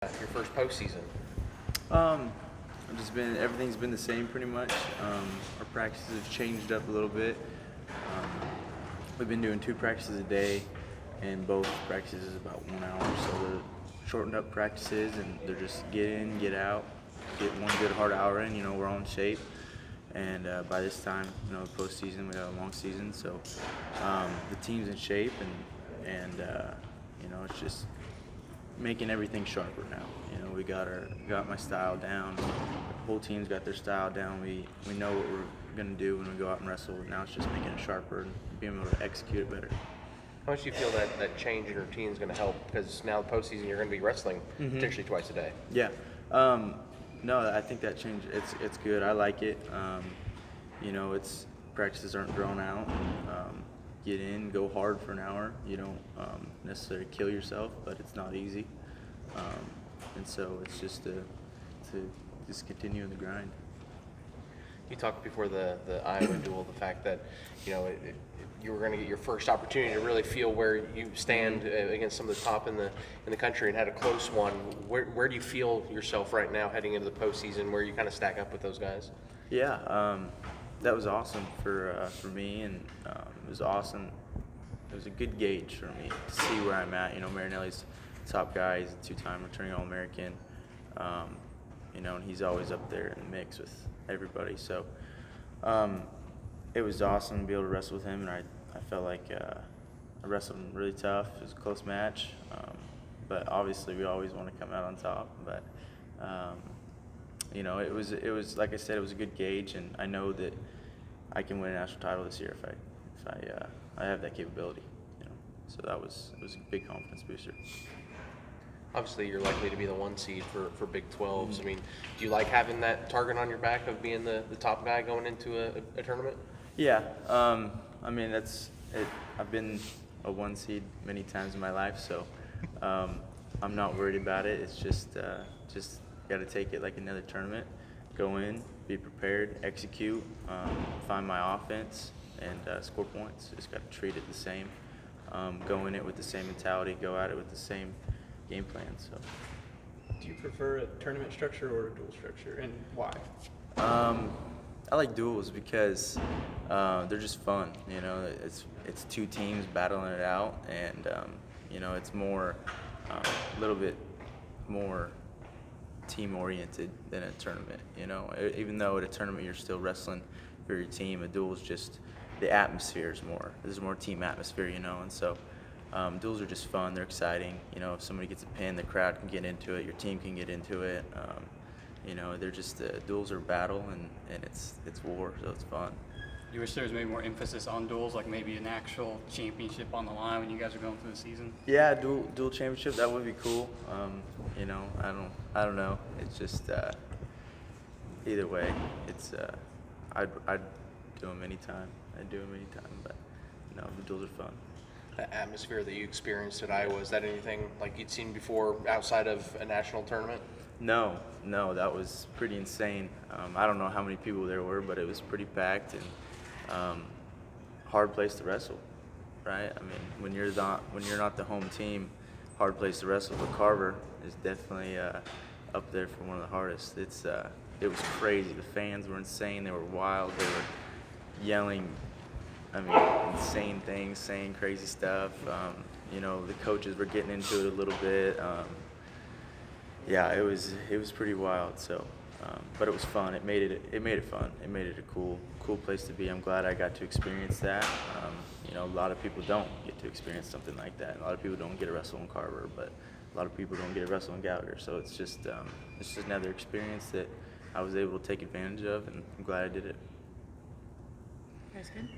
Your first postseason. Everything's been the same pretty much. Our practices have changed up a little bit. We've been doing 2 practices a day, and both practices is about 1 hour. So they're shortened up practices, and they're just get in, get out, get one good hard hour in. We're all in shape, and by this time, the postseason, we have a long season, so the team's in shape, and it's just making everything sharper now. We got my style down. The whole team's got their style down. We know what we're gonna do when we go out and wrestle. Now it's just making it sharper and being able to execute it better. How much do you feel that change in routine is going to help? Because now the postseason, you're going to be wrestling potentially twice a day. Yeah. No, I think that change. It's good. I like it. It's practices aren't drawn out. Get in, go hard for an hour. You don't necessarily kill yourself, but it's not easy. And so it's just to just continue in the grind. You talked before the Iowa duel, the fact that you were going to get your first opportunity to really feel where you stand against some of the top in the country, and had a close one. Where do you feel yourself right now heading into the postseason, where you kind of stack up with those guys? Yeah, that was awesome for me, and it was awesome. It was a good gauge for me to see where I'm at. Marinelli's top guy. He's a 2-time returning All-American. And he's always up there in the mix with everybody. So it was awesome to be able to wrestle with him, and I felt like I wrestled him really tough. It was a close match, but obviously we always want to come out on top. But it was like I said, it was a good gauge, and I know that I can win a national title this year if I have that capability. So it was a big confidence booster. Obviously, you're likely to be the 1 seed for Big 12s. I mean, do you like having that target on your back of being the top guy going into a tournament? Yeah. That's it. I've been a 1 seed many times in my life, so I'm not worried about it. It's just got to take it like another tournament. Go in, be prepared, execute, find my offense, and score points. Just got to treat it the same. Go in it with the same mentality. Go at it with the same game plan. So, do you prefer a tournament structure or a dual structure, and why? I like duels because they're just fun. It's 2 teams battling it out, and it's more a little bit more team oriented than a tournament. Even though at a tournament you're still wrestling for your team, a duel is just the atmosphere is more. There's more team atmosphere, and so. Duels are just fun. They're exciting. If somebody gets a pin, the crowd can get into it. Your team can get into it. They're just duels are battle, and it's war, so it's fun. Do you wish there was maybe more emphasis on duels, like maybe an actual championship on the line when you guys are going through the season? Yeah, dual championship, that would be cool. I don't know. It's just either way. It's I'd do them anytime. But the duels are fun. The atmosphere that you experienced at Iowa, is that anything like you'd seen before outside of a national tournament? No, that was pretty insane. I don't know how many people there were, but it was pretty packed, and hard place to wrestle, right? I mean, when you're not the home team, hard place to wrestle. But Carver is definitely up there for one of the hardest. It was crazy. The fans were insane. They were wild. They were yelling. Insane things, saying crazy stuff. The coaches were getting into it a little bit. It was pretty wild. So, but it was fun. It made it fun. It made it a cool place to be. I'm glad I got to experience that. A lot of people don't get to experience something like that. A lot of people don't get to wrestle in Carver, but a lot of people don't get to wrestle in Gallagher. So it's just another experience that I was able to take advantage of, and I'm glad I did it. You guys good?